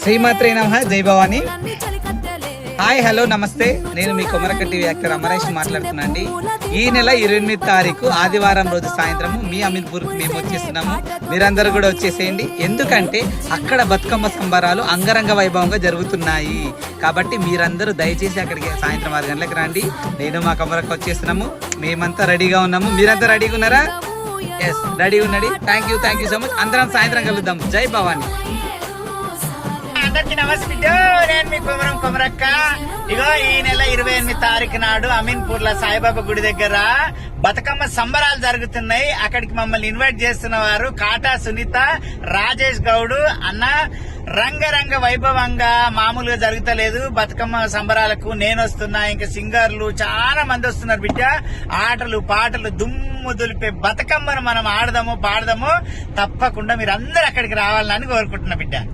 శ్రీమాత్రే నమః. జై భవాని. హాయ్ హలో నమస్తే. నేను మీ కొమరక టీవీ యాక్టర్ అమరేష్ మాట్లాడుతున్నాండి. ఈ నెల 28 తారీఖు ఆదివారం రోజు సాయంత్రం మీ అమీన్పూర్కి మేము వచ్చేస్తున్నాము. మీరందరూ కూడా వచ్చేసేయండి. ఎందుకంటే అక్కడ బతుకమ్మ సంబరాలు అంగరంగ వైభవంగా జరుగుతున్నాయి. కాబట్టి మీరందరూ దయచేసి అక్కడికి సాయంత్రం 6 గంటలకు రండి. నేను మా కొమరకు వచ్చేస్తున్నాము. మేమంతా రెడీగా ఉన్నాము. మీరంతా రెడీగా ఉన్నారా? ఎస్, రెడీగా ఉన్నది. Thank you so much. అందరం సాయంత్రం కలుద్దాం. జై భవాని. అందరికి నమస్తే. నేను మీ కొమరక్క. ఇగో ఈ నెల 28 తారీఖు నాడు అమీన్పూర్ లో సాయిబాబా గుడి దగ్గర బతుకమ్మ సంబరాలు జరుగుతున్నాయి. అక్కడికి మమ్మల్ని ఇన్వైట్ చేస్తున్న వారు కాటా సునీత, రాజేష్ గౌడ్ అన్న. రంగరంగ వైభవంగా మామూలుగా జరుగుతలేదు బతుకమ్మ సంబరాలకు. నేను వస్తున్నా, ఇంకా సింగర్లు చాలా మంది వస్తున్నారు బిడ్డ. ఆటలు పాటలు దుమ్ము దులిపే బతుకమ్మను మనం ఆడదాము పాడదాము. తప్పకుండా మీరు అందరు అక్కడికి రావాలని కోరుకుంటున్నా బిడ్డ.